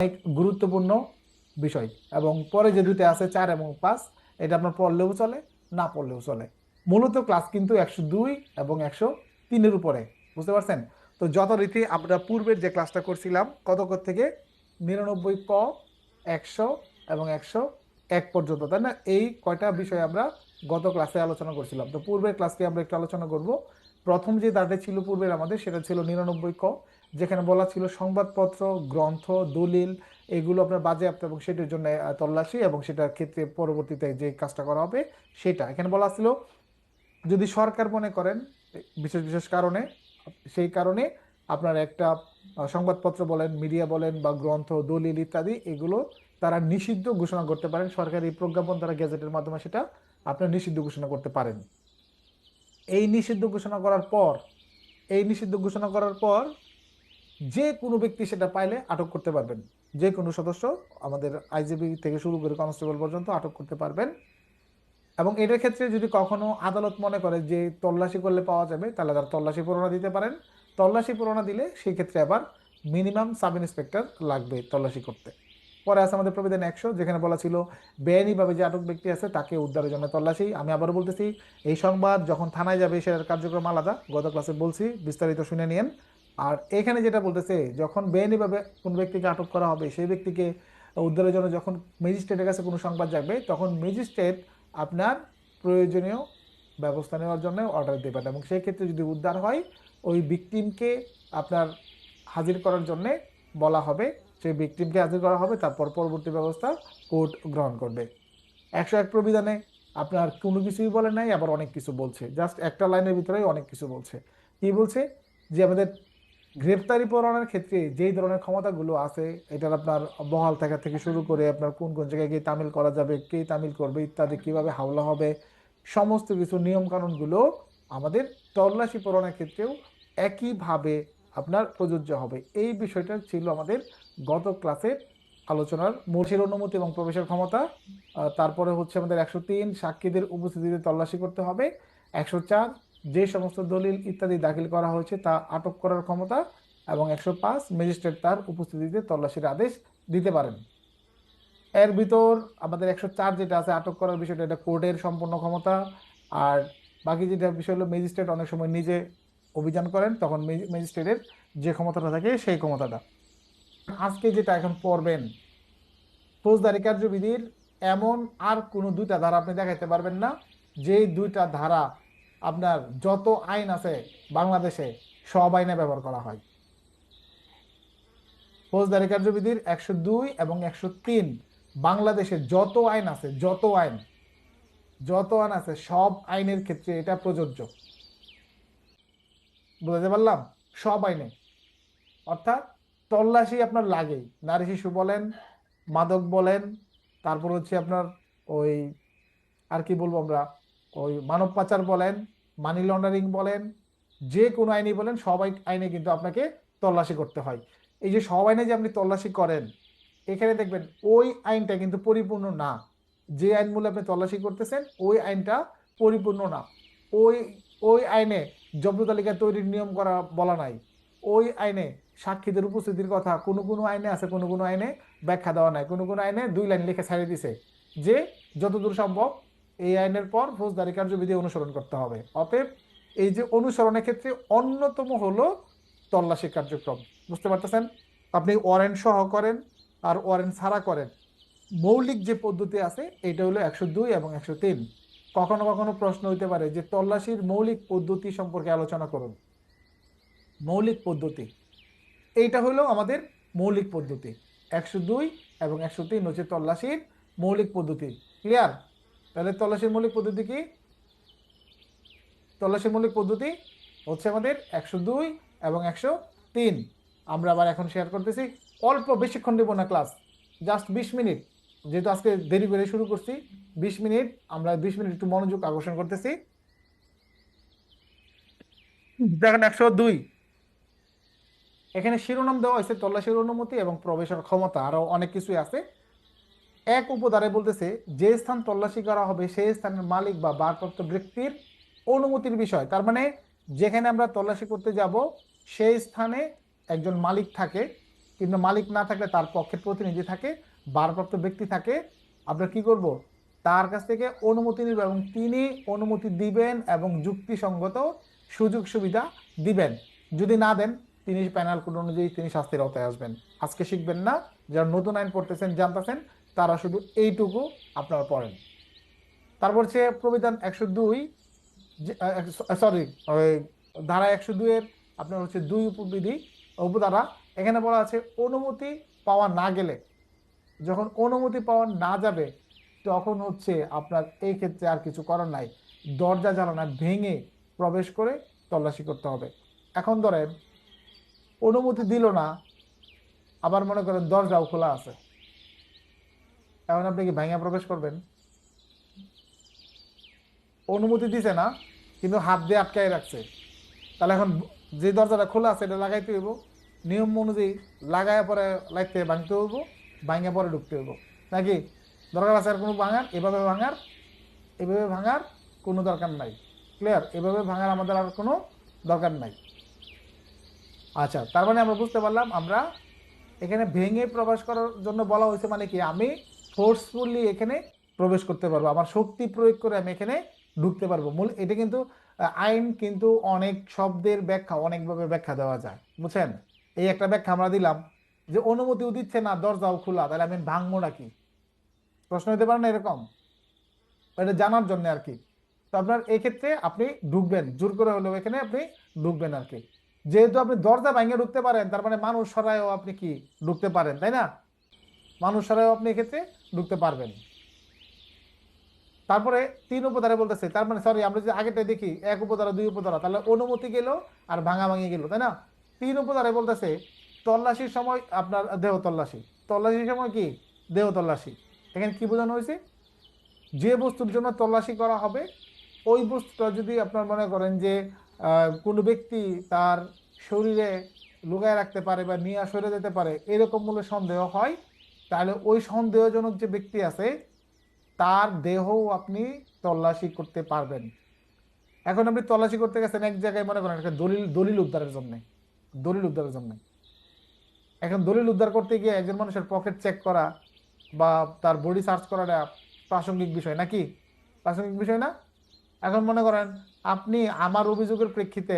অনেক গুরুত্বপূর্ণ বিষয়। এবং পরে যে দুইটা আছে 4 এবং 5, এটা আপনার পড়লেও চলে, না পড়লেও চলে। মূলত ক্লাস কিন্তু 102 এবং 103-এর উপরে, বুঝতে পারছেন? তো যথারীতি আমরা পূর্বের যে ক্লাসটা করছিলাম কত থেকে 99 ক, 100 এবং 101 পর্যন্ত, তাই না? এই কয়টা বিষয় আমরা গত ক্লাসে আলোচনা করছিলাম। তো পূর্বের ক্লাসটি আমরা একটু আলোচনা করব। প্রথম যে দাঁড়টা ছিল পূর্বের আমাদের, সেটা ছিল 99 ক, যেখানে বলা ছিল সংবাদপত্র, গ্রন্থ, দলিল এগুলো আপনার বাজেয়াপ্ত এবং সেটার জন্য তল্লাশি, এবং সেটার ক্ষেত্রে পরবর্তীতে যে কাজটা করা হবে সেটা এখানে বলা ছিল। যদি সরকার মনে করেন বিশেষ বিশেষ কারণে, সেই কারণে আপনার একটা সংবাদপত্র বলেন, মিডিয়া বলেন বা গ্রন্থ, দলিল ইত্যাদি, এগুলো তারা নিষিদ্ধ ঘোষণা করতে পারেন। সরকারি প্রজ্ঞাপন দ্বারা গেজেটের মাধ্যমে সেটা আপনার নিষিদ্ধ ঘোষণা করতে পারেন। এই নিষিদ্ধ ঘোষণা করার পর, এই নিষিদ্ধ ঘোষণা করার পর যে কোনো ব্যক্তি সেটা পাইলে আটক করতে পারবেন। যে কোনো সদস্য, আমাদের আইজিবি থেকে শুরু করে কনস্টেবল পর্যন্ত আটক করতে পারবেন। এবং এটার ক্ষেত্রে যদি কখনো আদালত মনে করে যে তল্লাশি করলে পাওয়া যাবে, তাহলে তারা তল্লাশি পরোয়ানা দিতে পারেন। তল্লাশি পরোয়ানা দিলে সেই ক্ষেত্রে আবার মিনিমাম সাব ইন্সপেক্টর লাগবে তল্লাশি করতে। পরে আছে আমাদের প্রবিধান 100, যেখানে বলা ছিল বেআইনিভাবে যে আটক ব্যক্তি আছে তাকে উদ্ধারের জন্য তল্লাশি। আমি আবারও বলতেছি, এই সংবাদ যখন থানায় যাবে সেটার কার্যক্রম আলাদা, গত ক্লাসে বলছি, বিস্তারিত শুনে নিয়েন। আর এখানে যেটা বলতেছে, যখন বেআইনিভাবে কোন ব্যক্তিকে আটক করা হবে, সেই ব্যক্তিকে উদ্ধারের জন্য যখন ম্যাজিস্ট্রেটের কাছে কোনো সংবাদ যাবে, তখন ম্যাজিস্ট্রেট আপনার প্রয়োজনীয় ব্যবস্থা নেওয়ার জন্য অর্ডার দেবেন। এবং সেই ক্ষেত্রে যদি উদ্ধার হয়, ওই ভিকটিমকে আপনার হাজির করার জন্য বলা হবে, সেই ভিকটিমকে হাজির করা হবে, তারপর পরবর্তী ব্যবস্থা কোর্ট গ্রহণ করবে। 101 প্রবিধানে আপনার কোনো কিছুই বলে নাই, আবার অনেক কিছু বলছে, জাস্ট একটা লাইনের ভিতরেই অনেক কিছু বলছে। কি বলছে? যে আমাদের গ্রেপ্তারি পরোয়ানার ক্ষেত্রে যেই ধরনের ক্ষমতাগুলো আছে, এটার আপনার বহাল থাকা থেকে শুরু করে আপনার কোন কোন জায়গায় গিয়ে তামিল করা যাবে, কে তামিল করবে ইত্যাদি, কিভাবে হামলা হবে, সমস্ত কিছু নিয়ম কানুনগুলো আমাদের তল্লাশি পরোয়ানার ক্ষেত্রেও একইভাবে আপনার প্রযোজ্য হবে। এই বিষয়টা ছিল আমাদের গত ক্লাসের আলোচনার মূল অনুমতি এবং প্রবেশের ক্ষমতা। তারপরে হচ্ছে আমাদের 103 সাক্ষীদের উপস্থিতিতে তল্লাশি করতে হবে। 104 যে সমস্ত দলিল ইত্যাদি দাখিল করা হয়েছে তা আটক করার ক্ষমতা। এবং 105 ম্যাজিস্ট্রেট তার উপস্থিতিতে তল্লাশির আদেশ দিতে পারেন। এর ভিতর আমাদের 104 যেটা আছে আটক করার বিষয়টা, এটা কোর্টের সম্পূর্ণ ক্ষমতা। আর বাকি যেটা বিষয় হলো, ম্যাজিস্ট্রেট অনেক সময় নিজে অভিযান করেন, তখন ম্যাজিস্ট্রেটের যে ক্ষমতাটা থাকে সেই ক্ষমতাটা। আজকে যেটা এখন পড়বেন, ফৌজদারি কার্যবিধির এমন আর কোনো দুইটা ধারা আপনি দেখাইতে পারবেন না যে দুইটা ধারা আপনার যত আইন আছে বাংলাদেশে সব আইনে ব্যবহার করা হয়। ফৌজদারি কার্যবিধির 102 এবং 103 বাংলাদেশের যত আইন আছে, যত আইন আছে সব আইনের ক্ষেত্রে এটা প্রযোজ্য। বুঝতে পারলাম? সব আইনে। অর্থাৎ তল্লাশি আপনার লাগেই, নারী শিশু বলেন, মাদক বলেন, তারপর হচ্ছে আপনার ওই আর কি বলবো আমরা, ওই মানব পাচার বলেন, মানি লন্ডারিং বলেন, যে কোনো আইনই বলেন, সব আইনে কিন্তু আপনাকে তল্লাশি করতে হয়। এই যে সব আইনে যে আপনি তল্লাশি করেন, এখানে দেখবেন ওই আইনটা কিন্তু পরিপূর্ণ না। যে আইনগুলো আপনি তল্লাশি করতেছেন ওই আইনটা পরিপূর্ণ না। ওই ওই আইনে জব্দ তালিকা তৈরির নিয়ম করা বলা নাই। ওই আইনে সাক্ষীদের উপস্থিতির কথা কোনো কোনো আইনে আছে, কোনো কোনো আইনে ব্যাখ্যা দেওয়া নাই। কোনো কোনো আইনে 2 লাইন লিখে ছাড়িয়ে দিছে যে যতদূর সম্ভব এই আইনের পর ফৌজদারি কার্যবিধি অনুসরণ করতে হবে। অতএব এই যে অনুসরণের ক্ষেত্রে অন্যতম হলো তল্লাশি কার্যক্রম। বুঝতে পারতেছেন? আপনি ওয়ারেন্ট সহ করেন আর ওয়ারেন্ট ছাড়া করেন, মৌলিক যে পদ্ধতি আছে এটা হলো 102 এবং 103। কখনো কখনো প্রশ্ন হইতে পারে যে তল্লাশির মৌলিক পদ্ধতি সম্পর্কে আলোচনা করুন। মৌলিক পদ্ধতি এইটা হলো আমাদের মৌলিক পদ্ধতি। 102 এবং 103 হচ্ছে তল্লাশির মৌলিক পদ্ধতি। ক্লিয়ার? তাহলে তল্লাশির মৌলিক পদ্ধতি কি? তল্লাশির মৌলিক পদ্ধতি হচ্ছে আমাদের 102 এবং 103। আমরা আবার এখন শেয়ার করতেছি, অল্প বেশিক্ষণ দেবো না ক্লাস, জাস্ট 20 মিনিট, যেহেতু আজকে দেরি করে শুরু করছি। 20 মিনিট, আমরা 20 মিনিট একটু মনোযোগ আকর্ষণ করতেছি। দেখেন 102, এখানে শিরোনাম দেওয়া হয়েছে তল্লাশির অনুমতি এবং প্রবেশের ক্ষমতা, আরো অনেক কিছুই আছে। এক উপধারে বলতেছে যে স্থান তল্লাশি করা হবে সেই স্থানের মালিক বা ভারপ্রাপ্ত ব্যক্তির অনুমতির বিষয়। তার মানে যেখানে আমরা তল্লাশি করতে যাব সেই স্থানে একজন মালিক থাকে, কিন্তু মালিক না থাকলে তার পক্ষের প্রতিনিধি থাকে, ভারপ্রাপ্ত ব্যক্তি থাকে। আমরা কি করব, তার কাছ থেকে অনুমতি নিব এবং তিনি অনুমতি দিবেন এবং যুক্তিসঙ্গত সুযোগ সুবিধা দিবেন। যদি না দেন তিনি প্যানেল কোড অনুযায়ী তিনি শাস্তির আওতায় আসবেন। আজকে শিখবেন না, যারা নতুন আইন পড়তেছেন জানতেছেন তারা শুধু এইটুকু আপনারা পড়েন। তারপর হচ্ছে প্রবিধান 102, সরি, ধারা 102 এর আপনার হচ্ছে 2 উপবিধি উপধারা। এখানে বলা আছে অনুমতি পাওয়া না গেলে, যখন অনুমতি পাওয়া না যাবে তখন হচ্ছে আপনার এই ক্ষেত্রে আর কিছু করার নাই, দরজা জানালা ভেঙে প্রবেশ করে তল্লাশি করতে হবে। এখন ধরেন অনুমতি দিল না, আবার মনে করেন দরজাও খোলা আছে, এখন আপনি কি ভেঙে প্রবেশ করবেন? অনুমতি দিছে না কিন্তু হাত দিয়ে আটকায় রাখছে, তাহলে এখন যে দরজাটা খোলা আছে এটা লাগাইতে হইব, নিয়ম অনুযায়ী লাগায় পরে লাইতে ভাঙতে হইব, ভাঙে পরে ঢুকতে হইব, নাকি? দরকার আছে আর কোনো ভাঙার? এভাবে ভাঙার কোনো দরকার নাই। ক্লিয়ার? এভাবে ভাঙার আমাদের আর কোনো দরকার নাই। আচ্ছা, তার মানে আমরা বুঝতে পারলাম আমরা এখানে ভেঙে প্রবেশ করার জন্য বলা হয়েছে, মানে কি আমি ফোর্সফুলি এখানে প্রবেশ করতে পারবো, আমার শক্তি প্রয়োগ করে আমি এখানে ঢুকতে পারবো। মূল এটা কিন্তু আইন কিন্তু অনেক শব্দের ব্যাখ্যা অনেকভাবে ব্যাখ্যা দেওয়া যায়, বুঝছেন? এই একটা ব্যাখ্যা আমরা দিলাম যে অনুমতিও দিচ্ছে না, দরজাও খোলা, তাহলে আমি ভাঙবো নাকি? প্রশ্ন হতে পারে না এরকম? এটা জানার জন্য আর কি। তো আপনার এই ক্ষেত্রে আপনি ঢুকবেন, জোর করে হলেও এখানে আপনি ঢুকবেন আর কি। যেহেতু আপনি দরজা ভাঙে ঢুকতে পারেন, তার মানে মানুষ সরাইও আপনি কি ঢুকতে পারেন, তাই না? মানুষ সরাইও আপনি এক্ষেত্রে ঢুকতে পারবেন। তারপরে 3 উপধারা বলতেছে, তার মানে সরি আমরা যদি আগেটা দেখি 1 উপধারা 2 উপধারা, তাহলে অনুমতি গেল আর ভাঙাভাঙি গেল, তাই না? 3 উপধারায় বলতেছে তল্লাশির সময় আপনার দেহ তল্লাশি, তল্লাশির সময় কি দেহ তল্লাশি। এখানে কি বোঝানো হয়েছে? যে বস্তুর জন্য তল্লাশি করা হবে ওই বস্তুটা যদি আপনার মনে করেন যে কোনো ব্যক্তি তার শরীরে লুকায় রাখতে পারে বা নিয়ে সরে যেতে পারে এরকম বলে সন্দেহ হয়, তাহলে ওই সন্দেহজনক যে ব্যক্তি আছে তার দেহও আপনি তল্লাশি করতে পারবেন। এখন আপনি তল্লাশি করতে গেছেন এক জায়গায়, মনে করেন একটা দলিল দলিল উদ্ধারের জন্য, দলিল উদ্ধারের জন্য। এখন দলিল উদ্ধার করতে গিয়ে একজন মানুষের পকেট চেক করা বা তার বডি সার্চ করাটা প্রাসঙ্গিক বিষয়, নাকি? প্রাসঙ্গিক বিষয় না? এখন মনে করেন আপনি আমার অভিযোগের প্রেক্ষিতে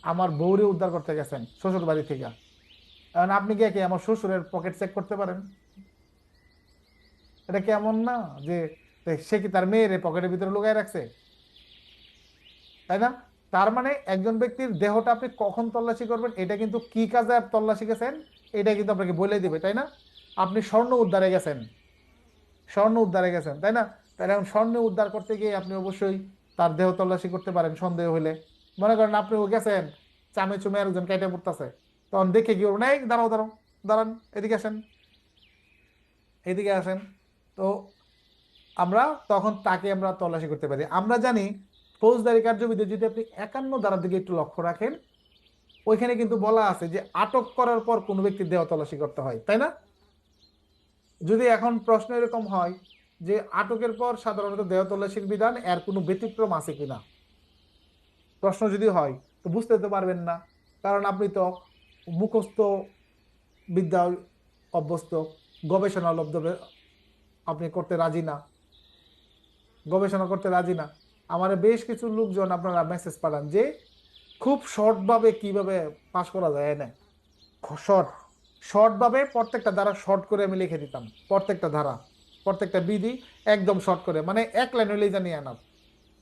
আমার বউরে উদ্ধার করতে গেছেন শ্বশুর বাড়ি থেকে, এখন আপনি গিয়ে কি আমার শ্বশুরের পকেট চেক করতে পারেন? এটা কেমন না যে সে কি তার মেয়ের পকেটের ভিতরে লুকায় রাখছে, তাই না? তার মানে একজন ব্যক্তির দেহটা আপনি কখন তল্লাশি করবেন, এটা কিন্তু কি কাজে তল্লাশি গেছেন এটা কিন্তু আপনাকে বলে দিবে, তাই না? আপনি স্বর্ণ উদ্ধারে গেছেন, স্বর্ণ উদ্ধারে গেছেন, তাই না? তাহলে এখন স্বর্ণ উদ্ধার করতে গিয়ে আপনি অবশ্যই তার দেহ তল্লাশি করতে পারেন সন্দেহ হলে। মনে করেন আপনি গেছেন চামে চুমে একজন কেটে পড়তেছে, তখন দেখে কি করবেন, এই দাঁড়াও দাঁড়াও দাঁড়ান, এদিকে আসেন, এদিকে আসেন। তো আমরা তখন তাকে আমরা তল্লাশি করতে পারি। আমরা জানি ফৌজদারি কার্যবিধি যদি আপনি 51 ধারার দিকে একটু লক্ষ্য রাখেন, ওইখানে কিন্তু বলা আছে যে আটক করার পর কোনো ব্যক্তির দেহ তল্লাশি করতে হয়, তাই না? যদি এখন প্রশ্ন এরকম হয় যে আটকের পর সাধারণত দেহ তল্লাশির বিধান এর কোনো ব্যতিক্রম আছে কিনা, প্রশ্ন যদি হয় তো বুঝতে তো পারবেন না, কারণ আপনি তো মুখস্থ বিদ্যা অভ্যস্ত, গবেষণা লব্ধ আপনি করতে রাজি না, গবেষণা করতে রাজি না। আমার বেশ কিছু লোকজন আপনারা মেসেজ পাঠান যে খুব শর্টভাবে কিভাবে পাস করা যায় না, শর্ট শর্টভাবে প্রত্যেকটা ধারা শর্ট করে আমি লিখে দিতাম, প্রত্যেকটা ধারা প্রত্যেকটা বিধি একদম শর্ট করে, মানে এক লাইন হলেই জানি আনাম।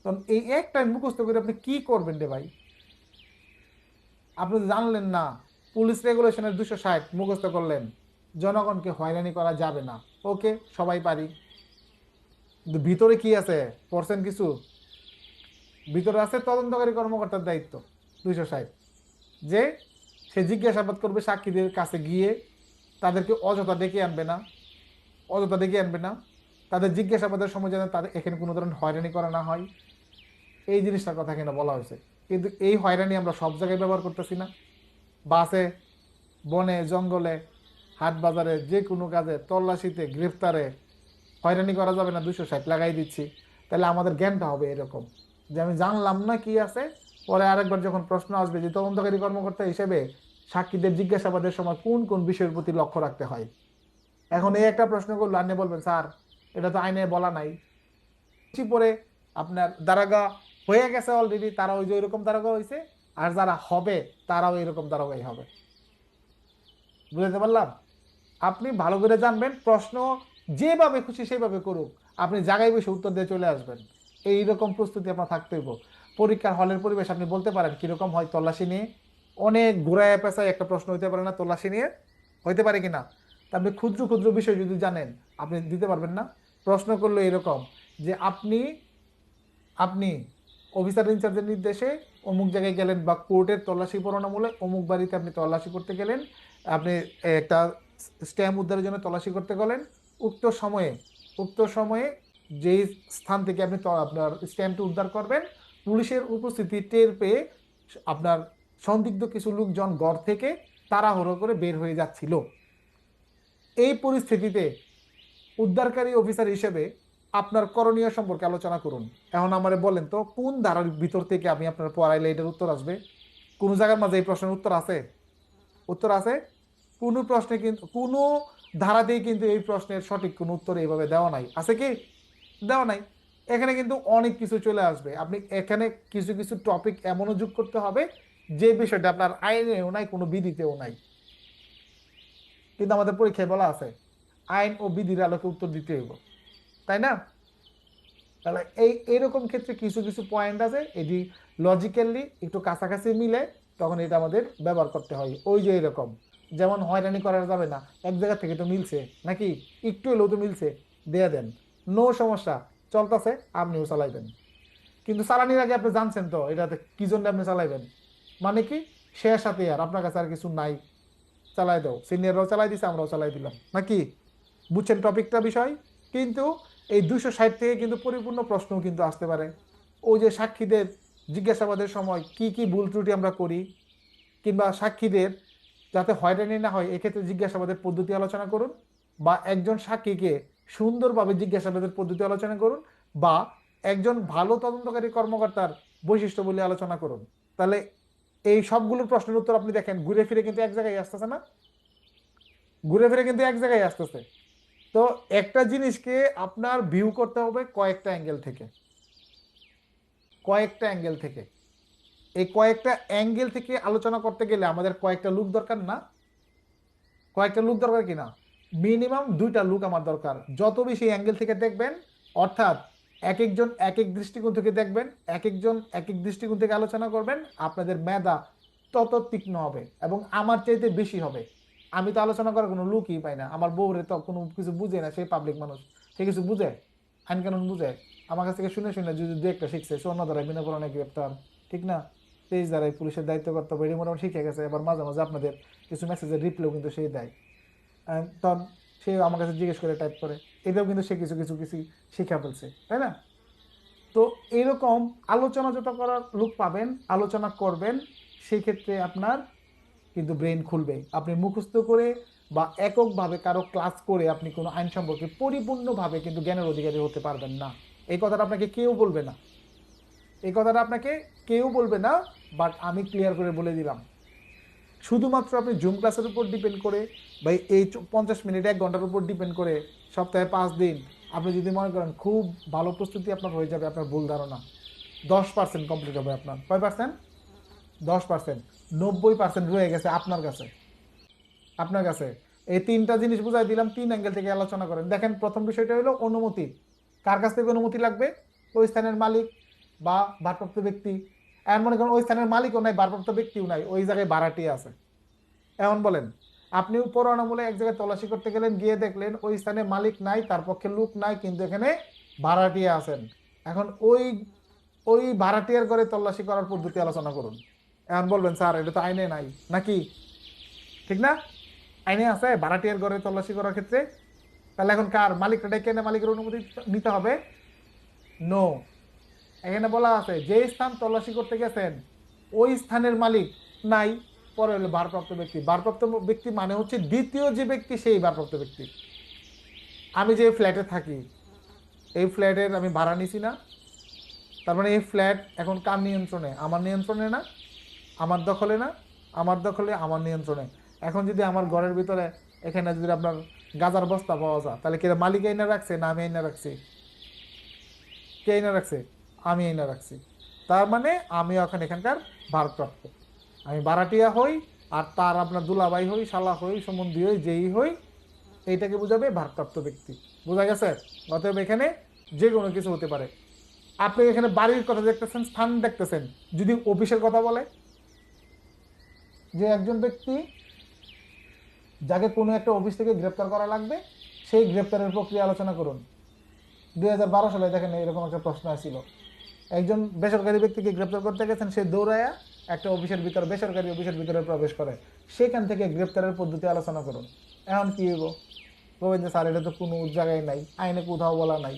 তখন এই এক লাইন মুখস্থ করে আপনি কি করবেন রে ভাই? আপনি জানলেন না পুলিশ রেগুলেশনের 260 মুখস্থ করলেন, জনগণকে হয়রানি করা যাবে না, ওকে সবাই পারি, কিন্তু ভিতরে কি আছে পড়ছেন কিছু? ভিতরে আছে তদন্তকারী কর্মকর্তার দায়িত্ব 260, যে সে জিজ্ঞাসাবাদ করবে সাক্ষীদের কাছে গিয়ে, তাদেরকে অযথা ডেকে আনবে না, অযথা ডেকে আনবে না, তাদের জিজ্ঞাসাবাদের সময় যেন তাদের এখানে কোনো ধরনের হয়রানি করা না হয়, এই জিনিসটার কথা এখানে বলা হয়েছে। কিন্তু এই হয়রানি আমরা সব জায়গায় ব্যবহার করতেছি না, বাসে, বনে, জঙ্গলে, হাট বাজারে, যে কোনো কাজে, তল্লাশিতে, গ্রেফতারে হয়রানি করা যাবে না, 260 লাগাই দিচ্ছি। তাহলে আমাদের জ্ঞানটা হবে এরকম যে আমি জানলাম না কি আছে, পরে আরেকবার যখন প্রশ্ন আসবে যে তদন্তকারী কর্মকর্তা হিসেবে সাক্ষীদের জিজ্ঞাসাবাদের সময় কোন কোন বিষয়ের প্রতি লক্ষ্য রাখতে হয়। এখন এই একটা প্রশ্ন করলো, আপনি বলবেন স্যার এটা তো আইনে বলা নাই। পরে আপনার দারোগা হয়ে গেছে অলরেডি, তারা ওই যে ওইরকম দারোগা হয়েছে, আর যারা হবে তারাও এরকম দারোগাই হবে। বুঝতে পারলাম? আপনি ভালো করে জানবেন, প্রশ্ন যেভাবে খুশি সেভাবে করুক, আপনি জায়গায় বসে উত্তর দিয়ে চলে আসবেন। এইরকম প্রস্তুতি আপনার থাকতে হইব। পরীক্ষার হলের পরিবেশ আপনি বলতে পারেন কিরকম হয় তল্লাশি নিয়ে, অনেক ঘোরায় পেঁচায় একটা প্রশ্ন হইতে পারে না তল্লাশি নিয়ে, হইতে পারে কিনা? তা আপনি ক্ষুদ্র ক্ষুদ্র বিষয় যদি জানেন আপনি দিতে পারবেন না? প্রশ্ন করলো এরকম যে আপনি আপনি অফিসার ইনচার্জের নির্দেশে অমুক জায়গায় গেলেন, বা কোর্টের তল্লাশি পরোয়ানামূলক অমুক বাড়িতে আপনি তল্লাশি করতে গেলেন, আপনি একটা স্ট্যাম্প উদ্ধারের জন্য তল্লাশি করতে গেলেন। উক্ত সময়ে যেই স্থান থেকে আপনি আপনার স্ট্যাম্পটি উদ্ধার করবেন, পুলিশের উপস্থিতি টের পেয়ে আপনার সন্দিগ্ধ কিছু লোকজন ঘর থেকে তাড়াহুড়ো করে বের হয়ে যাচ্ছিল। এই পরিস্থিতিতে উদ্ধারকারী অফিসার হিসেবে আপনার করণীয় সম্পর্কে আলোচনা করুন। এখন আমারে বলেন তো, কোন ধারার ভিতর থেকে আমি আপনার পড়াইলে এটার উত্তর আসবে? কোন জায়গার মাঝে এই প্রশ্নের উত্তর আছে? উত্তর আছে? কোনো প্রশ্নে কিন্তু কোনো ধারাতেই কিন্তু এই প্রশ্নের সঠিক কোনো উত্তর এইভাবে দেওয়া নাই। আছে কি? দেওয়া নাই। এখানে কিন্তু অনেক কিছু চলে আসবে। আপনি এখানে কিছু কিছু টপিক এমনও যোগ করতে হবে যে বিষয়টা আপনার আইনেও নাই, কোনো বিধিতেও নাই, কিন্তু আমাদের পরীক্ষায় বলা আছে আইন ও বিধির আলোকে উত্তর দিতে হইব, তাই না? তাহলে এইরকম ক্ষেত্রে কিছু কিছু পয়েন্ট আছে, এটি লজিক্যালি একটু কাছাকাছি মিলে তখন এটা আমাদের ব্যবহার করতে হয়। ওই যে এরকম, যেমন হয়রানি করা যাবে না, এক জায়গা থেকে তো মিলছে নাকি, একটু হলেও তো মিলছে, দিয়ে দেন, নো সমস্যা, চলতেছে, আপনিও চালাইবেন। কিন্তু চালানির আগে আপনি জানছেন তো এটাতে কি জন্য আপনি চালাইবেন, মানে কি শেষ সাথে আর আপনার কাছে আর কিছু নাই, চালাই দাও, সিনিয়ররাও চালাই দিছে, আমরাও চালাই দিলাম নাকি? বুঝছেন টপিকটা বিষয়? কিন্তু এই 260 থেকে কিন্তু পরিপূর্ণ প্রশ্নও কিন্তু আসতে পারে। ওই যে সাক্ষীদের জিজ্ঞাসাবাদের সময় কি কি ভুল ত্রুটি আমরা করি, কিংবা সাক্ষীদের যাতে হয়রানি না হয় এক্ষেত্রে জিজ্ঞাসাবাদের পদ্ধতি আলোচনা করুন, বা একজন সাক্ষীকে সুন্দরভাবে জিজ্ঞাসাবাদের পদ্ধতি আলোচনা করুন, বা একজন ভালো তদন্তকারী কর্মকর্তার বৈশিষ্ট্য বলে আলোচনা করুন। তাহলে এই সবগুলোর প্রশ্নের উত্তর আপনি দেখেন ঘুরে ফিরে কিন্তু এক জায়গায় আসতেছে না? ঘুরে ফিরে কিন্তু এক জায়গায় আসতেছে। তো একটা জিনিসকে আপনার ভিউ করতে হবে কয়েকটা অ্যাঙ্গেল থেকে, কয়েকটা অ্যাঙ্গেল থেকে। এই কয়েকটা অ্যাঙ্গেল থেকে আলোচনা করতে গেলে আমাদের কয়েকটা লুক দরকার না? কয়েকটা লুক দরকার কিনা? মিনিমাম 2টা লুক আমার দরকার। যত বেশি অ্যাঙ্গেল থেকে দেখবেন, অর্থাৎ এক একজন এক এক দৃষ্টিকোণ থেকে দেখবেন, এক একজন এক এক দৃষ্টিকোণ থেকে আলোচনা করবেন, আপনাদের মেধা তত তীক্ষ্ণ হবে এবং আমার চাইতে বেশি হবে। আমি তো আলোচনা করার কোনো লুকই পাই না, আমার বউরে তো কোনো কিছু বুঝে না, সে পাবলিক মানুষ, সে কিছু বুঝে, আইন কানুন বুঝে? আমার কাছ থেকে শুনে শুনে যদি দু একটা শিখছে, অন্য দ্বারা বিনা পড়ানে গ্রেপ্তার, ঠিক না? তেইশ দ্বারাই পুলিশের দায়িত্ব কর্তব্য, এটি মোটামুটি শিখে গেছে। এবার মাঝে মাঝে আপনাদের কিছু মেসেজের রিপ্লাইও কিন্তু সে দেয়, তখন সে আমার কাছে জিজ্ঞেস করে টাইপ করে, এটাও কিন্তু সে কিছু কিছু কিছু শিখা ফেলছে, তাই না? তো এরকম আলোচনা যত করার লোক পাবেন, আলোচনা করবেন, সেই ক্ষেত্রে আপনার কিন্তু ব্রেন খুলবে। আপনি মুখস্থ করে বা এককভাবে কারো ক্লাস করে আপনি কোনো আইন সম্পর্কে পরিপূর্ণভাবে কিন্তু জ্ঞানের অধিকারী হতে পারবেন না। এই কথাটা আপনাকে কেউ বলবে না, এই কথাটা আপনাকে কেউ বলবে না, বাট আমি ক্লিয়ার করে বলে দিলাম। শুধুমাত্র আপনি জুম ক্লাসের উপর ডিপেন্ড করে বা এই 50 মিনিট 1 ঘন্টার উপর ডিপেন্ড করে সপ্তাহে 5 দিন আপনি যদি মনে করেন খুব ভালো প্রস্তুতি আপনার হয়ে যাবে, আপনার ভুল ধারণা। 10% কমপ্লিট হবে আপনার। কয় পার্সেন্ট? 10%। 90% রয়ে গেছে আপনার কাছে। আপনার কাছে এই 3টা জিনিস বুঝাই দিলাম, 3 অ্যাঙ্গেল থেকে আলোচনা করেন। দেখেন, প্রথম বিষয়টা হলো অনুমতি। কার কাছ থেকে অনুমতি লাগবে? ওই স্থানের মালিক বা ভারপ্রাপ্ত ব্যক্তি। এমন মনে করেন ওই স্থানের মালিকও নাই, ভারপ্রাপ্ত ব্যক্তিও নাই, ওই জায়গায় ভাড়াটিয়া আছে। এখন বলেন, আপনি পরোয়ানামূলক এক জায়গায় তল্লাশি করতে গেলেন, গিয়ে দেখলেন ওই স্থানে মালিক নাই, তার পক্ষে লোক নাই, কিন্তু এখানে ভাড়াটিয়া আছেন। এখন ওই ওই ভাড়াটিয়ার ঘরে তল্লাশি করার পদ্ধতি আলোচনা করুন। এখন বলবেন স্যার এটা তো আইনে নাই নাকি, ঠিক না? আইনে আছে ভাড়াটিয়ার ঘরে তল্লাশি করার ক্ষেত্রে। তাহলে এখন কার মালিকটা ডেকে এনে মালিকের অনুমতি নিতে হবে? নো। এখানে বলা আছে যে স্থান তল্লাশি করতে গেছেন ওই স্থানের মালিক নাই, পরে হলো ভারপ্রাপ্ত ব্যক্তি। ভারপ্রাপ্ত ব্যক্তি মানে হচ্ছে দ্বিতীয় যে ব্যক্তি, সেই ভারপ্রাপ্ত ব্যক্তি। আমি যে ফ্ল্যাটে থাকি, এই ফ্ল্যাটের আমি ভাড়া নিছি না, তার মানে এই ফ্ল্যাট এখন কার নিয়ন্ত্রণে? আমার নিয়ন্ত্রণে না, আমার দখলে না, আমার দখলে, আমার নিয়ন্ত্রণে। এখন যদি আমার ঘরের ভিতরে এখানে যদি আপনার গাজার বস্তা পাওয়া যায়, তাহলে কে মালিক আইনা রাখছে না আমি আইনা রাখছি? কে আইনা রাখছে? আমি আইনা রাখছি। তার মানে আমি এখন এখানকার ভারপ্রাপ্ত। আমি ভাড়াটিয়া হই, আর তার আপনার দুলাভাই হই, শালা হই, সম্বন্ধী হই, যেই হই, এইটাকে বোঝাবে ভারপ্রাপ্ত ব্যক্তি। বোঝা গেছে? অতএব এখানে যে কোনো কিছু হতে পারে। আপনি এখানে বাড়ির কথা দেখতেছেন, স্থান দেখতেছেন, যদি অফিসের কথা বলে, যে একজন ব্যক্তি যাকে কোনো একটা অফিস থেকে গ্রেপ্তার করা লাগবে, সেই গ্রেপ্তারের প্রক্রিয়া আলোচনা করুন। 2012 সালে দেখেন এরকম একটা প্রশ্ন আসছিল, একজন বেসরকারি ব্যক্তিকে গ্রেপ্তার করতে গেছেন, সে দৌড়ায়া একটা অফিসের ভিতরে, বেসরকারি অফিসের ভিতরে প্রবেশ করে, সেখান থেকে গ্রেপ্তারের পদ্ধতি আলোচনা করুন। এখন কি হইব? বলবেন যে স্যার এটা তো কোনো জায়গায় নাই, আইনে কোথাও বলা নাই।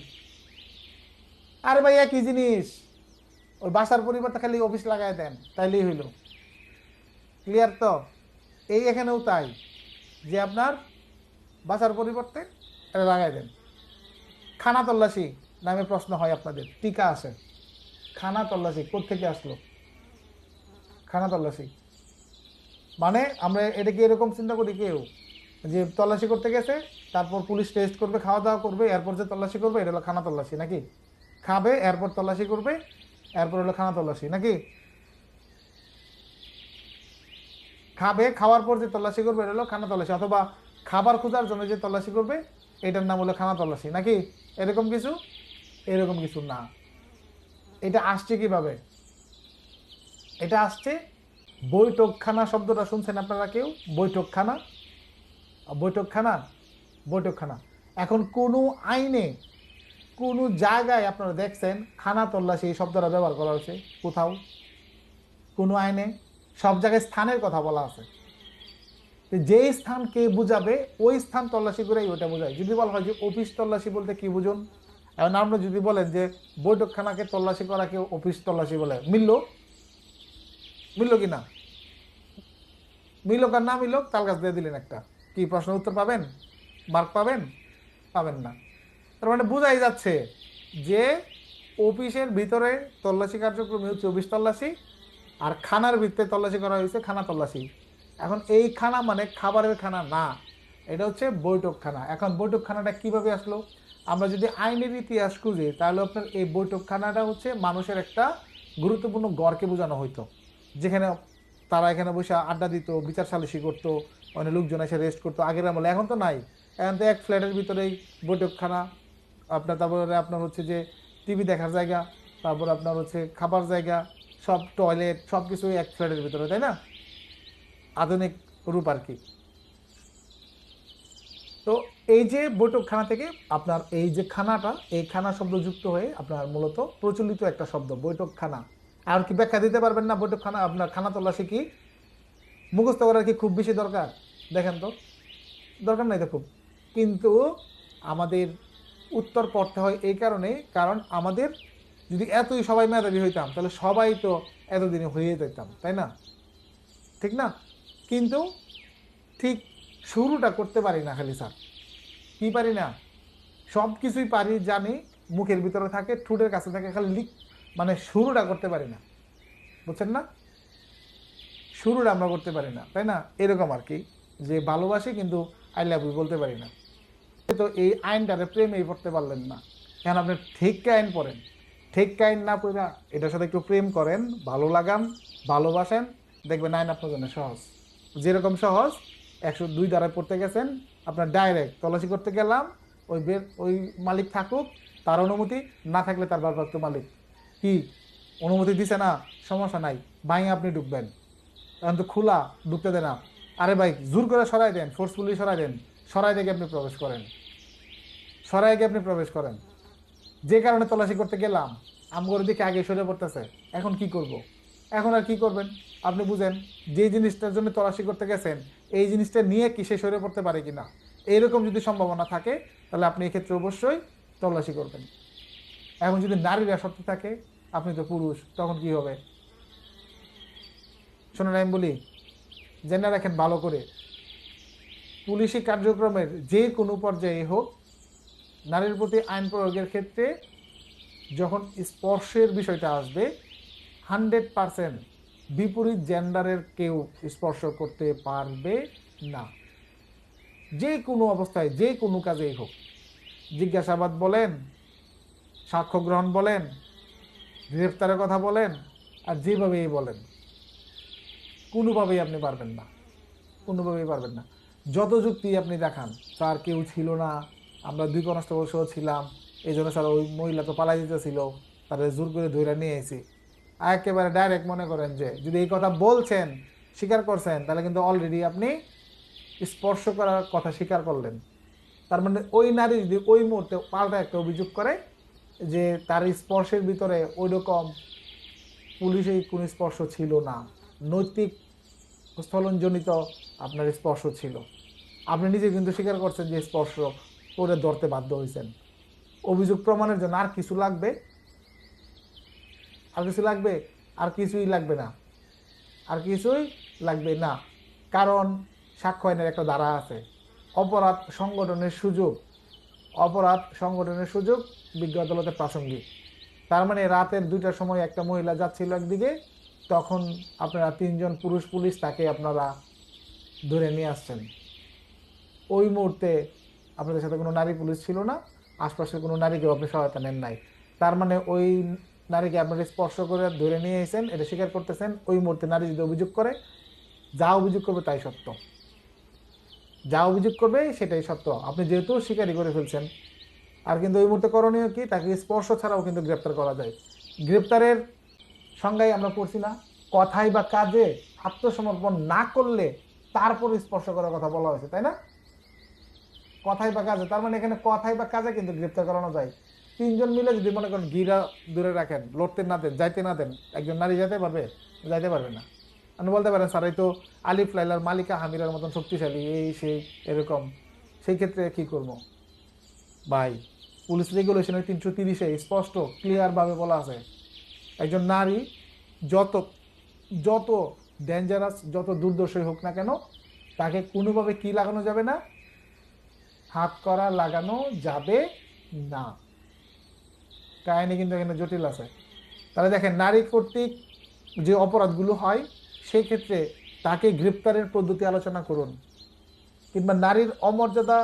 আরে ভাই একই জিনিস, ওই বাসার পরিবর্তে খালি অফিস লাগাই দেন, তাইলেই হইল। ক্লিয়ার তো? এই এখানেও তাই, যে আপনার বাসার পরিবর্তে এটা লাগাই দেন। খানা তল্লাশি নামে প্রশ্ন হয় আপনাদের, টিকা আসে। খানা তল্লাশি কোত্থেকে আসলো? খানা তল্লাশি মানে আমরা এটাকে এরকম চিন্তা করি, কেউ যে তল্লাশি করতে গেছে, তারপর পুলিশ টেস্ট করবে, খাওয়া দাওয়া করবে, এরপর যে তল্লাশি করবে, এটা হলো খানা তল্লাশি নাকি? খাবে, এরপর তল্লাশি করবে, এরপর হলো খানা তল্লাশি নাকি? খাবে, খাওয়ার পর যে তল্লাশি করবে, এটা হলো খানা তল্লাশি। অথবা খাবার খোঁজার জন্য যে তল্লাশি করবে, এটার নাম হলো খানা তল্লাশি নাকি? এরকম কিছু? এরকম কিছু না। এটা আসছে কিভাবে? এটা আসছে বৈঠকখানা শব্দটা শুনছেন আপনারা কেউ? বৈঠকখানা, বৈঠকখানা, বৈঠকখানা। এখন কোনো আইনে, কোনো জায়গায় আপনারা দেখছেন খানা তল্লাশি এই শব্দটা ব্যবহার করা হয়েছে? কোথাও কোনো আইনে? সব জায়গায় স্থানের কথা বলা আছে। যেই স্থানকে বুঝাবে ওই স্থান তল্লাশি করেই ওটা বোঝায়। যদি বলা হয় যে অফিস তল্লাশি বলতে কি বুঝুন, এখন আপনি যদি বলেন যে বৈঠকখানাকে তল্লাশি করাকে অফিস তল্লাশি বলে, মিললো? মিললো কিনা? মিলক আর না মিলক, তাল গাছ দিয়ে দিলেন একটা, কি প্রশ্ন উত্তর পাবেন? মার্ক পাবেন? পাবেন না। তার মানে বোঝাই যাচ্ছে যে অফিসের ভিতরে তল্লাশি কার্যক্রম হচ্ছে অফিস তল্লাশি, আর খানার ভিতরে তল্লাশি করা হয়েছে খানা তল্লাশি। এখন এই খানা মানে খাবারের খানা না, এটা হচ্ছে বৈঠকখানা। এখন বৈঠকখানাটা কিভাবে আসলো? আমরা যদি আইনের ইতিহাস খুঁজি, তাহলে আপনার এই বৈঠকখানাটা হচ্ছে মানুষের একটা গুরুত্বপূর্ণ গড়কে বোঝানো হইতো, যেখানে তারা এখানে বসে আড্ডা দিত, বিচার সালিসি করতো, অনেক লোকজন এসে রেস্ট করতো আগের আমলে। এখন তো নাই, এখন তো এক ফ্ল্যাটের ভিতরেই বৈঠকখানা। আপনার তারপরে আপনার হচ্ছে যে টিভি দেখার জায়গা, তারপর আপনার হচ্ছে খাবার জায়গা, সব টয়লেট, সব কিছুই এক ফ্ল্যাটের ভিতরে, তাই না? আধুনিক রূপ আর কি। তো এই যে বৈঠকখানা থেকে আপনার এই যে খানাটা, এই খানা শব্দ যুক্ত হয়ে আপনার মূলত প্রচলিত একটা শব্দ বৈঠকখানা। আর কি ব্যাখ্যা দিতে পারবেন না বৈঠকখানা? আপনার খানা তল্লাশি কি মুখস্থ করার কি খুব বেশি দরকার? দেখেন তো, দরকার নাই তো খুব। কিন্তু আমাদের উত্তর পড়তে হয় এই কারণে, কারণ আমাদের যদি এতই সবাই মেধাবী হইতাম, তাহলে সবাই তো এতদিনে হয়ে যেতাম, তাই না? ঠিক না? কিন্তু ঠিক শুরুটা করতে পারি না খালি স্যার। কি পারি না? সব কিছুই পারি জানি, মুখের ভিতরে থাকে, ঠোঁটের কাছে থাকে, খালি মানে শুরুটা করতে পারি না। বুঝছেন না? শুরুটা আমরা করতে পারি না, তাই না? এরকম আর কি, যে ভালোবাসি কিন্তু আই লাভ ইউ বলতে পারি না। তো এই আইনটারে প্রেমেই পড়তে পারলেন না। এখন আপনি ঠিক আইন পড়েন, ঠিক আইন না পড়া এটার সাথে একটু প্রেম করেন, ভালো লাগান, ভালোবাসেন, দেখবেন আইন আপনার জন্য সহজ। যেরকম সহজ 102 ধারায় পড়তে গেছেন, আপনার ডাইরেক্ট তল্লাশি করতে গেলাম, ওই মালিক থাকুক, তার অনুমতি না থাকলে তার ভারপ্রাপ্ত মালিক কি অনুমতি দিছে না, সমস্যা নাই, ভাই আপনি ঢুকবেন। এখন তো খোলা, ঢুকতে দেন না। আরে ভাই জোর করে সরাই দেন, ফোর্সফুলি সরাই দেন, সরাই দেখে আপনি প্রবেশ করেন, সরাই গিয়ে আপনি প্রবেশ করেন। যে কারণে তল্লাশি করতে গেলাম, আমগরে দিকে আগে সরে পড়তেছে, এখন কি করব? এখন আর কি করবেন আপনি বুঝেন? যে জিনিসটার জন্য তল্লাশি করতে গেছেন, এই জিনিসটা নিয়ে কি সে সরে পড়তে পারে কিনা, এরকম যদি সম্ভাবনা থাকে, তাহলে আপনি এক্ষেত্রে অবশ্যই তল্লাশি করবেন। এখন যদি নারীরা সত্য থাকে, আপনি তো পুরুষ, তখন কি হবে? শোনেন আমি বলি, জেনে রাখেন ভালো করে, পুলিশি কার্যক্রমের যে কোনো পর্যায়ে হোক, নারীর প্রতি আইন প্রয়োগের ক্ষেত্রে যখন স্পর্শের বিষয়টা আসবে, 100% বিপরীত জেন্ডারের কেউ স্পর্শ করতে পারবে না, যে কোনো অবস্থায় যে কোনো কাজেই হোক। জিজ্ঞাসাবাদ বলেন, সাক্ষ্য গ্রহণ বলেন, গ্রেফতারের কথা বলেন, আর যেভাবেই বলেন, কোনোভাবেই আপনি পারবেন না, কোনোভাবেই পারবেন না। যত যুক্তি আপনি দেখান, স্যার কেউ ছিল না, আমরা 2 কনস্টেবল সহ ছিলাম, এই জন্য স্যার ওই মহিলা তো পালাই যেতেছিল, তারা জোর করে ধরে নিয়ে এসেছি, একেবারে ডাইরেক্ট মনে করেন যে যদি এই কথা বলছেন, স্বীকার করছেন, তাহলে কিন্তু অলরেডি আপনি স্পর্শ করার কথা স্বীকার করলেন। তার মানে ওই নারী যদি ওই মুহূর্তে পাল্টা একটা অভিযোগ করে যে তার স্পর্শের ভিতরে ওই রকম পুলিশের কোনো স্পর্শ ছিল না, নৈতিক স্থলনজনিত আপনার স্পর্শ ছিল, আপনি নিজে কিন্তু স্বীকার করছেন যে স্পর্শ করে ধরতে বাধ্য হয়েছেন। অভিযোগ প্রমাণের জন্য আর কিছু লাগবে? আর কিছু লাগবে? আর কিছুই লাগবে না, আর কিছুই লাগবে না। কারণ সাক্ষ্য আইনের একটা ধারা আছে, অপরাধ সংগঠনের সুযোগ, অপরাধ সংগঠনের সুযোগ বিজ্ঞ আদালতে প্রাসঙ্গিক। তার মানে রাতের 2টার সময় একটা মহিলা যাচ্ছিল একদিকে, তখন আপনারা 3 জন পুরুষ পুলিশ তাকে আপনারা ধরে নিয়ে আসছেন। ওই মুহূর্তে আপনাদের সাথে কোনো নারী পুলিশ ছিল না, আশপাশের কোনো নারীকেও আপনি সহায়তা নেন নাই। তার মানে ওই নারীকে আপনারা স্পর্শ করে ধরে নিয়ে এসেছেন, এটা স্বীকার করতেছেন। ওই মুহূর্তে নারী যদি অভিযোগ করে, যা অভিযোগ করবে তাই সত্য, যা অভিযোগ করবে সেটাই সত্য, আপনি যেহেতু স্বীকারই করে ফেলছেন। আর কিন্তু ওই মুহূর্তে করণীয় কি, তাকে স্পর্শ ছাড়াও কিন্তু গ্রেপ্তার করা যায়। গ্রেপ্তারের সংজ্ঞায় আমরা পড়ছি না, কথায় বা কাজে আত্মসমর্পণ না করলে তারপর স্পর্শ করার কথা বলা হয়েছে, তাই না? কথায় বা কাজে, তার মানে এখানে কথায় বা কাজে কিন্তু গ্রেপ্তার করানো যায়। 3 জন মিলে যদি মনে করেন ঘিরা দূরে রাখেন, লড়তে না দেন, যাইতে না দেন, একজন নারী যেতে পারবে? যাইতে পারবে না। আপনি বলতে পারেন স্যার এই তো আলিফ লাইলার মালিকা হামিরার মতন শক্তিশালী, এই সেই এরকম, সেই ক্ষেত্রে কি করব? ভাই, পুলিশ রেগুলেশনের 330-এ স্পষ্ট ক্লিয়ার ভাবে বলা আছে, একজন নারী যত যত ডেঞ্জারাস, যত দুর্দর্শই হোক না কেন, তাকে কোনোভাবে কি লাগানো যাবে না? হাত করা লাগানো যাবে না। কাহিনী কিন্তু এখানে জটিল আছে। তাহলে দেখেন, নারী কর্তৃক যে অপরাধগুলো হয় সেই ক্ষেত্রে তাকে গ্রেপ্তারের পদ্ধতি আলোচনা করুন, কিংবা নারীর অমর্যাদা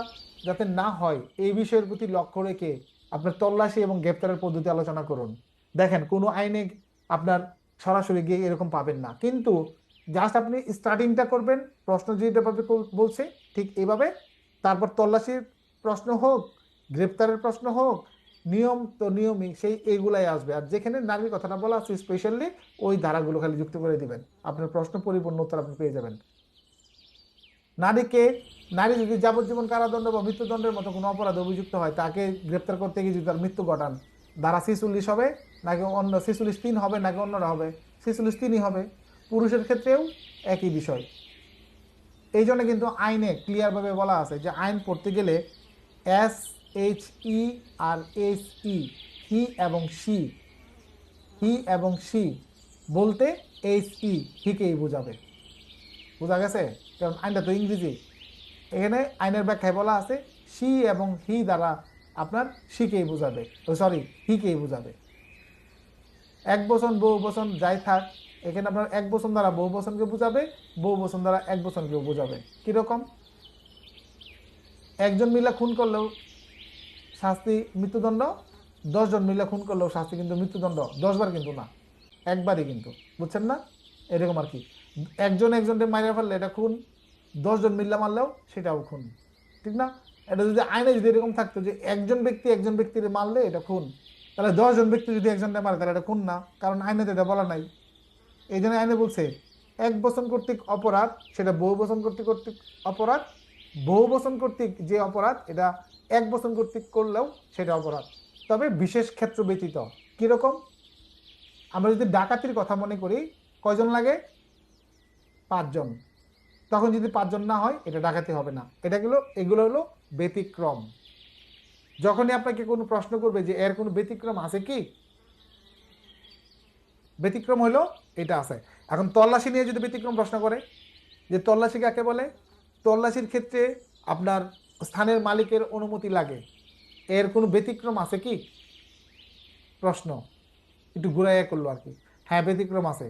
যাতে না হয় এই বিষয়ের প্রতি লক্ষ্য রেখে আপনার তল্লাশি এবং গ্রেপ্তারের পদ্ধতি আলোচনা করুন। দেখেন, কোনো আইনে আপনার সরাসরি গিয়ে এরকম পাবেন না, কিন্তু জাস্ট আপনি স্টার্টিংটা করবেন, প্রশ্ন যেভাবে বলছে ঠিক এইভাবে, তারপর তল্লাশির প্রশ্ন হোক, গ্রেপ্তারের প্রশ্ন হোক, নিয়ম তো নিয়মই সেই এইগুলাই আসবে। আর যেখানে নারীর কথাটা বলা আছে স্পেশালি ওই ধারাগুলো খালি যুক্ত করে দিবেন, আপনার প্রশ্ন পরিপূর্ণ উত্তর আপনি পেয়ে যাবেন। নারীকে, নারী যদি যাবজ্জীবন কারাদণ্ড বা মৃত্যুদণ্ডের মতো কোনো অপরাধে অভিযুক্ত হয়, তাকে গ্রেপ্তার করতে গিয়ে যদি তার মৃত্যু ঘটান, ধারা 46 হবে নাকি অন্য 46(3) হবে নাকি অন্যরা হবে? 46(3)ই হবে। পুরুষের ক্ষেত্রেও একই বিষয়। এই জন্য কিন্তু আইনে ক্লিয়ারভাবে বলা আছে যে আইন পড়তে গেলে SHE আর SE, হি এবং শি, হি এবং শি বলতে HE, হিকেই বোঝাবে। বোঝা গেছে? কারণ আইনটা তো ইংরেজি। এখানে আইনের ব্যাখ্যায় বলা আছে শি এবং হি দ্বারা আপনার শিকেই বোঝাবে, সরি হিকেই বোঝাবে। এক বচন বহু বচন যাই থাক, এখানে আপনার এক বচন দ্বারা বহু বচনকে বোঝাবে, বহু বচন দ্বারা এক বচনকেও বোঝাবে। কিরকম? একজন মিলে খুন করলেও শাস্তি মৃত্যুদণ্ড, 10 জন মিলে খুন করলেও শাস্তি কিন্তু মৃত্যুদণ্ড, 10 বার কিন্তু না, একবারই কিন্তু, বুঝছেন না? এরকম আর কি, একজন একজনকে মারিয়ে ফেললে এটা খুন, 10 জন মিল্লা মারলেও সেটাও খুন, ঠিক না? এটা যদি আইনে যদি এরকম থাকতো যে একজন ব্যক্তি একজন ব্যক্তির মারলে এটা খুন, তাহলে 10 জন ব্যক্তি যদি একজনকে মারে তাহলে এটা খুন না, কারণ আইনে তো এটা বলা নাই। এই জন্য আইনে বলছে এক বচন কর্তৃক অপরাধ সেটা বহু বচন কর্তৃক কর্তৃক অপরাধ, বহু বচন কর্তৃক যে অপরাধ এটা এক বচন কর্তৃক করলেও সেটা অপরাধ, তবে বিশেষ ক্ষেত্র ব্যতীত। কিরকম? আমরা যদি ডাকাতির কথা মনে করি, কয়জন লাগে? 5 জন। তখন যদি 5 জন না হয় এটা ডাকাতি হবে না। এগুলো হলো ব্যতিক্রম। যখনই আপনাকে কোনো প্রশ্ন করবে যে এর কোনো ব্যতিক্রম আছে কি, ব্যতিক্রম হলো এটা আছে। এখন তল্লাশি নিয়ে যদি ব্যতিক্রম প্রশ্ন করে, যে তল্লাশি কাকে বলে, তল্লাশির ক্ষেত্রে আপনার স্থানের মালিকের অনুমতি লাগে, এর কোনো ব্যতিক্রম আছে কি? প্রশ্ন একটু ঘুরাইয়া করলো আর কি। হ্যাঁ, ব্যতিক্রম আছে।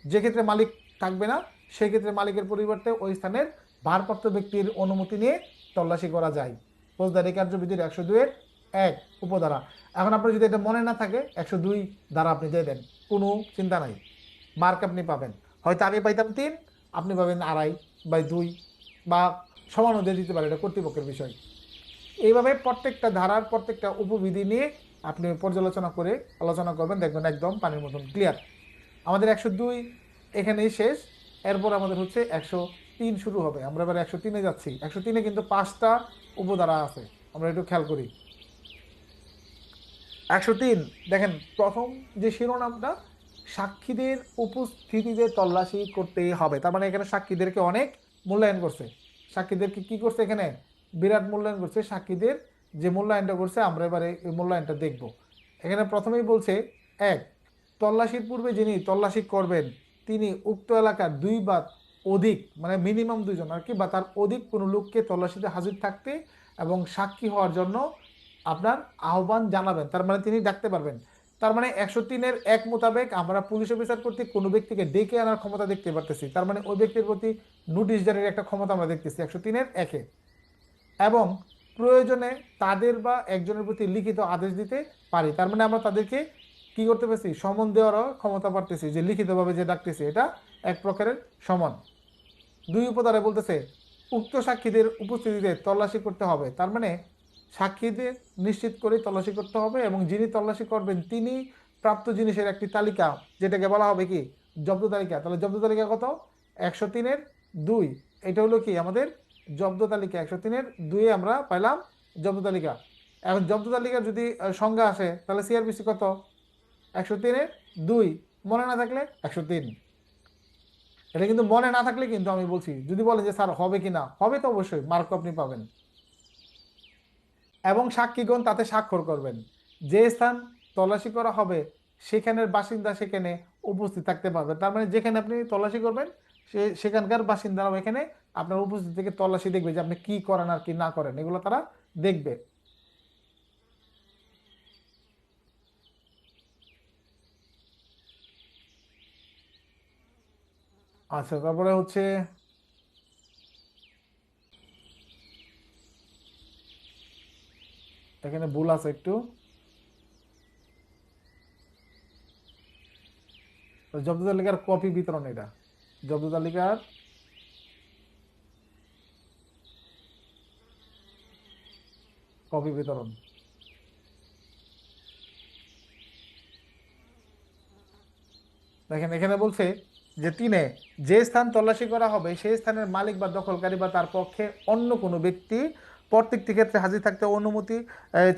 যে ক্ষেত্রে মালিক থাকবে না সেই ক্ষেত্রে মালিকের পরিবর্তে ওই স্থানের ভারপ্রাপ্ত ব্যক্তির অনুমতি নিয়ে তল্লাশি করা যায়। ফৌজদারি কার্যবিধির 102-এর 1 উপধারা। এখন আপনার যদি এটা মনে না থাকে 102 ধারা আপনি দিয়ে দেন, কোনো চিন্তা নাই, মার্ক আপনি পাবেন। হয়তো আমি পাইতাম 3, আপনি পাবেন 2.5/2 বা সমানও দিয়ে দিতে পারে, এটা কর্তৃপক্ষের বিষয়। এইভাবে প্রত্যেকটা ধারার প্রত্যেকটা উপবিধি নিয়ে আপনি পর্যালোচনা করে আলোচনা করবেন, দেখবেন একদম পানির মতন ক্লিয়ার। আমাদের 102 এখানেই শেষ। এরপর আমাদের হচ্ছে 103 শুরু হবে। আমরা এবার 103-এ যাচ্ছি। 103-এ কিন্তু 5টা উপধারা আছে, আমরা একটু খেয়াল করি। 103 দেখেন, প্রথম যে শিরোনামটা, সাক্ষীদের উপস্থিতিতে তল্লাশি করতে হবে। তার মানে এখানে সাক্ষীদেরকে অনেক মূল্যায়ন করছে। সাক্ষীদেরকে কি করছে, এখানে বিরাট মূল্যায়ন করছে। সাক্ষীদের যে মূল্যায়নটা করছে আমরা এবারে এই মূল্যায়নটা দেখব। এখানে প্রথমেই বলছে 1, তল্লাশির পূর্বে যিনি তল্লাশি করবেন তিনি উক্ত এলাকার 2 বা অধিক, মানে মিনিমাম 2 জন আর কি, বা তার অধিক কোনো লোককে তল্লাশিতে হাজির থাকতে এবং সাক্ষী হওয়ার জন্য আপনার আহ্বান জানাবেন। তার মানে তিনি ডাকতে পারবেন। তার মানে 103-এর 1 মোতাবেক আমরা পুলিশ অফিসার কর্তৃক কোনো ব্যক্তিকে ডেকে আনার ক্ষমতা দেখতে পারতেছি। তার মানে ওই ব্যক্তির প্রতি নোটিশ জারির একটা ক্ষমতা আমরা দেখতেছি 103-এর 1-এ। এবং প্রয়োজনে তাদের বা একজনের প্রতি লিখিত আদেশ দিতে পারি। তার মানে আমরা তাদেরকে কি করতে পারছি, সমন দেওয়ারও ক্ষমতা পারতেছি, যে লিখিতভাবে যে ডাকতেছি এটা এক প্রকারের সমন। 2 উপধারায় বলতেছে উক্ত সাক্ষীদের উপস্থিতিতে তল্লাশি করতে হবে। তার মানে সাক্ষীদের নিশ্চিত করে তল্লাশি করতে হবে এবং যিনি তল্লাশি করবেন তিনি প্রাপ্ত জিনিসের একটি তালিকা, যেটাকে বলা হবে কি জব্দ তালিকা। তাহলে জব্দ তালিকা কত, 103-এর 2। এটা হলো কি আমাদের জব্দ তালিকা। 103-এর 2-এ আমরা পাইলাম জব্দ তালিকা। এখন জব্দ তালিকার যদি সংজ্ঞা আসে তাহলে সিআরপিসি কত, 103-এর 2, মনে না থাকলে 103। এটা কিন্তু মনে না থাকলে কিন্তু আমি বলছি, যদি বলেন যে স্যার হবে কি না, হবে তো অবশ্যই, মার্ক আপনি পাবেন। এবং সাক্ষীগণ তাতে স্বাক্ষর করবেন। যে স্থান তল্লাশি করা হবে সেখানের বাসিন্দা সেখানে উপস্থিত থাকতে পারবে। তার মানে যেখানে আপনি তল্লাশি করবেন সেখানকার বাসিন্দারাও এখানে আপনার উপস্থিত থেকে তল্লাশি দেখবে, যে আপনি কি করেন আর কি না করেন, এগুলো তারা দেখবে। আচ্ছা, তারপরে হচ্ছে এখানে ভুল আছে একটু। জব্দ তালিকার কপি বিতরণ, এটা জব্দ তালিকার কপি বিতরণ। দেখেন এখানে বলছে যে 3-এ যে স্থান তল্লাশি করা হবে সেই স্থানের মালিক বা দখলকারী বা তার পক্ষে অন্য কোনো ব্যক্তি প্রত্যেকটি ক্ষেত্রে হাজির থাকতে অনুমতি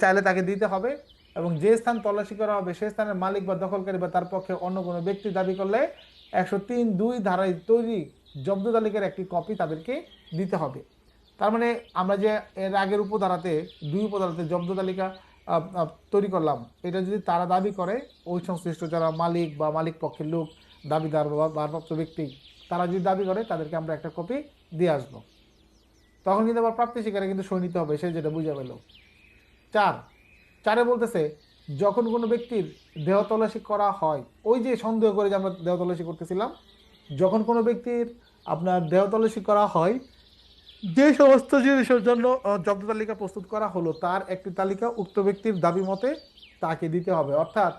চাইলে তাকে দিতে হবে। এবং যে স্থান তল্লাশি করা হবে সেই স্থানের মালিক বা দখলকারী বা তার পক্ষে অন্য কোনো ব্যক্তি দাবি করলে 103(2) ধারায় তৈরি জব্দ তালিকার একটি কপি তাদেরকে দিতে হবে। তার মানে আমরা যে এর আগের উপধারাতে 2 উপধারাতে জব্দ তালিকা তৈরি করলাম, এটা যদি তারা দাবি করে, ওই সংশ্লিষ্ট যারা মালিক বা মালিক পক্ষের লোক, দাবিদার বা ভারপ্রাপ্ত ব্যক্তি, তারা যদি দাবি করে তাদেরকে আমরা একটা কপি দিয়ে আসবো। তখন কিন্তু আবার প্রাপ্তি স্বীকারে কিন্তু সই নিতে হবে, সে যেটা বুঝে পেল। 4-4-এ বলতেছে যখন কোনো ব্যক্তির দেহ তল্লাশি করা হয়, ওই যে সন্দেহ করে যে আমরা দেহ তল্লাশি করতেছিলাম, যখন কোনো ব্যক্তির আপনার দেহ তল্লাশি করা হয়, যে সমস্ত জিনিসের জন্য জব্দ তালিকা প্রস্তুত করা হলো তার একটি তালিকা উক্ত ব্যক্তির দাবি মতে তাকে দিতে হবে। অর্থাৎ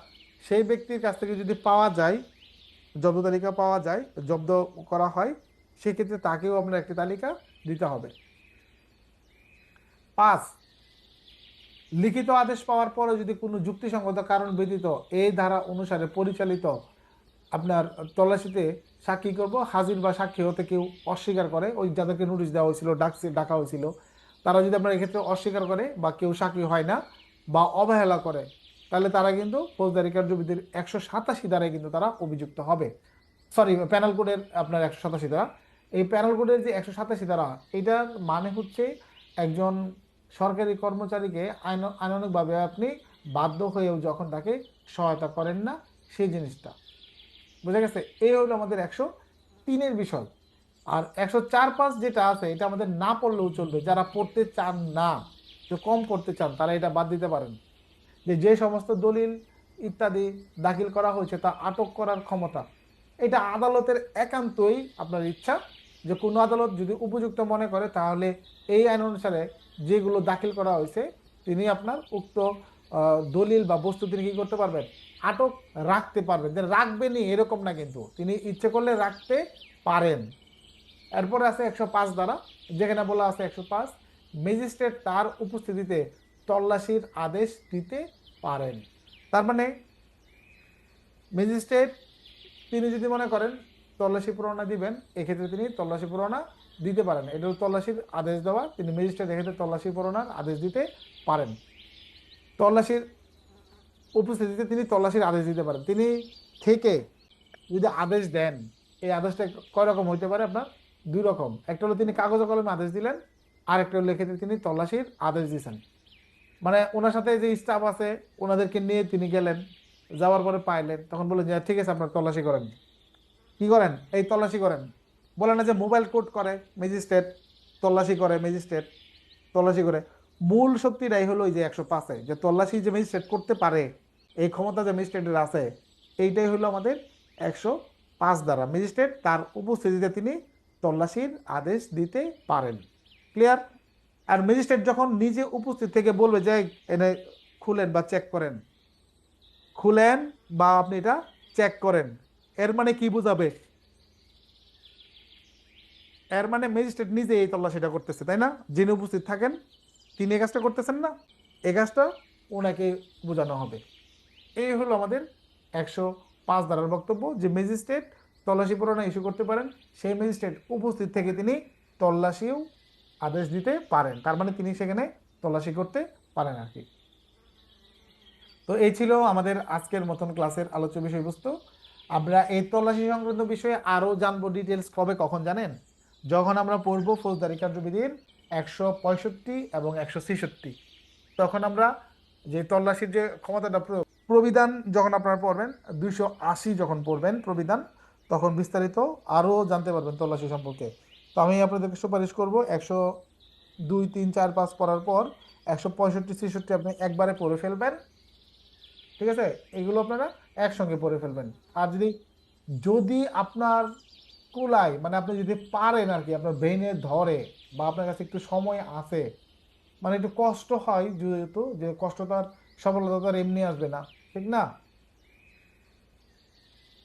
সেই ব্যক্তির কাছ থেকে যদি পাওয়া যায়, জব্দ তালিকা পাওয়া যায়, জব্দ করা হয়, সেক্ষেত্রে তাকেও আপনার একটি তালিকা দিতে হবে। 5, লিখিত আদেশ পাওয়ার পরে যদি কোনো যুক্তিসঙ্গত কারণ ব্যতীত এই ধারা অনুসারে পরিচালিত আপনার তল্লাশিতে সাক্ষী করব হাজির বা সাক্ষী হতে কেউ অস্বীকার করে, ওই যাদেরকে নোটিশ দেওয়া হয়েছিল, ডাকা হয়েছিল, তারা যদি আপনার এক্ষেত্রে অস্বীকার করে বা কেউ সাক্ষী হয় না বা অবহেলা করে, তাহলে তারা কিন্তু ফৌজদারি কার্যবিধির 187 ধারায় কিন্তু তারা অভিযুক্ত হবে। সরি, প্যানেল কোডের আপনার 187 ধারা। এই প্যানেল কোডের যে 187 ধারা, এটার মানে হচ্ছে একজন সরকারি কর্মচারীকে আইনানুগভাবে আপনি বাধ্য হয়েও যখন তাকে সহায়তা করেন না, সেই জিনিসটা বুঝা গেছে। এই হলো আমাদের 103-এর বিষয়। আর 104-5 যেটা আছে এটা আমাদের না পড়লেও চলবে, যারা পড়তে চান না, যে কম পড়তে চান, তারা এটা বাদ দিতে পারেন। যে সমস্ত দলিল ইত্যাদি দাখিল করা হয়েছে তা আটক করার ক্ষমতা, এটা আদালতের একান্তই আপনার ইচ্ছা, যে কোনো আদালত যদি উপযুক্ত মনে করে তাহলে এই আইন অনুসারে যেগুলো দাখিল করা হয়েছে তিনি আপনার উক্ত দলিল বা বস্তু তিনি কি করতে পারবেন, আটক রাখতে পারবেন। যে রাখবেনই এরকম না, কিন্তু তিনি ইচ্ছে করলে রাখতে পারেন। এরপরে আছে 105 ধারা, যেখানে বলা আছে 105 ম্যাজিস্ট্রেট তার উপস্থিতিতে তল্লাশির আদেশ দিতে পারেন। তার মানে ম্যাজিস্ট্রেট তিনি যদি মনে করেন তল্লাশি পরোয়ানা দিবেন, এক্ষেত্রে তিনি তল্লাশি পরোয়ানা দিতে পারেন। এটা তল্লাশির আদেশ দেওয়া, তিনি ম্যাজিস্ট্রেট এক্ষেত্রে তল্লাশি পরোয়ানার আদেশ দিতে পারেন। তল্লাশির উপস্থিতিতে তিনি তল্লাশির আদেশ দিতে পারেন। তিনি থেকে যদি আদেশ দেন, এই আদেশটা কয় রকম হইতে পারে আপনার, দুই রকম। একটা হলো তিনি কাগজে কলমে আদেশ দিলেন, আর একটা হলো এক্ষেত্রে তিনি তল্লাশির আদেশ দিয়েছেন। মানে ওনার সাথে যে স্টাফ আছে ওনাদেরকে নিয়ে তিনি গেলেন, যাওয়ার পরে পাইলেন, তখন বললেন যে ঠিক আছে আপনার তল্লাশি করেন। কি করেন, এই তল্লাশি করেন। বলে না যে মোবাইল কোড করে ম্যাজিস্ট্রেট, তল্লাশি করে ম্যাজিস্ট্রেট, তল্লাশি করে। মূল শক্তিটাই হলো ওই যে 105-এ, যে তল্লাশি যে ম্যাজিস্ট্রেট করতে পারে, এই ক্ষমতা যে ম্যাজিস্ট্রেটের আছে, এইটাই হলো আমাদের 105 দ্বারা। ম্যাজিস্ট্রেট তার উপস্থিতিতে তিনি তল্লাশির আদেশ দিতে পারেন। ক্লিয়ার? আর ম্যাজিস্ট্রেট যখন নিজে উপস্থিত থেকে বলবে যে এনে খুলেন বা চেক করেন, খুলেন বা আপনি এটা চেক করেন, এর মানে কি বুঝাবে? এর মানে ম্যাজিস্ট্রেট নিজে এই তল্লাশিটা করতেছে, তাই না? যিনি উপস্থিত থাকেন তিনি এই কাজটা করতেছেন না, এই কাজটা ওনাকে বোঝানো হবে। এই হলো আমাদের 105 ধারার বক্তব্য, যে ম্যাজিস্ট্রেট তল্লাশি পরোয়ানা ইস্যু করতে পারেন, সেই ম্যাজিস্ট্রেট উপস্থিত থেকে তিনি তল্লাশিও আদেশ দিতে পারেন। তার মানে তিনি সেখানে তল্লাশি করতে পারেন আর কি। তো এই ছিল আমাদের আজকের মতন ক্লাসের আলোচ্য বিষয়বস্তু। আমরা এই তল্লাশি সংক্রান্ত বিষয়ে আরও জানবো ডিটেলস কবে, কখন জানেন? যখন আমরা পড়বো ফৌজদারি কার্যবিধির 165 এবং 166, তখন আমরা যে তল্লাশির যে ক্ষমতাটা প্রবিধান যখন আপনারা পড়বেন, 280 যখন পড়বেন প্রবিধান, তখন বিস্তারিত আরও জানতে পারবেন তল্লাশি সম্পর্কে। তো আমি আপনাদেরকে সুপারিশ করব 102, 3, 4, 5 পড়ার পর 165, 66 আপনি একবারে পড়ে ফেলবেন। ঠিক আছে, এগুলো আপনারা একসঙ্গে পড়ে ফেলবেন। আর যদি যদি আপনার কুলায়, মানে আপনি যদি পারেন আর কি, আপনার ব্রেনে ধরে বা আপনার কাছে একটু সময় আছে, মানে একটু কষ্ট হয় যেহেতু, যে কষ্ট তার সফলতা তো আর এমনি আসবে না, ঠিক না?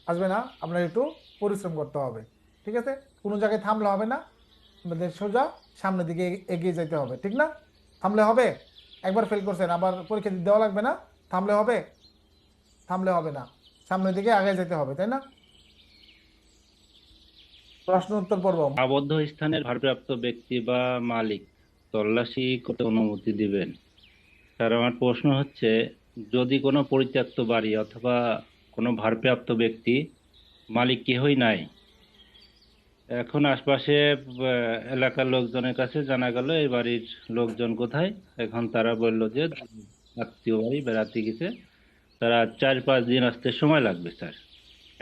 আসবে না, আপনার একটু পরিশ্রম করতে হবে। ঠিক আছে, কোনো জায়গায় থামলে হবে না, আমাদের সোজা সামনের দিকে এগিয়ে যেতে হবে, ঠিক না? থামলে হবে? একবার ফেল করছেন, আবার পরীক্ষা দিতে দেওয়া লাগবে না? থামলে হবে? থামলে হবে না, সামনের দিকে আগে যেতে হবে, তাই না? প্রশ্ন উত্তর পর্ব। আবদ্ধ স্থানের ভারপ্রাপ্ত ব্যক্তি বা মালিক তল্লাশি করতে অনুমতি দিবেন? স্যার, আমার প্রশ্ন হচ্ছে, যদি কোনো পরিত্যক্ত বাড়ি অথবা কোনো ভারপ্রাপ্ত ব্যক্তি, মালিক কেহই নাই, এখন আশপাশে এলাকার লোকজনের কাছে জানা গেল এই বাড়ির লোকজন কোথায়, এখন তারা বলল যে আত্মীয় বাড়ি বেড়াতে গেছে, তারা 4-5 দিন আসতে সময় লাগবে স্যার।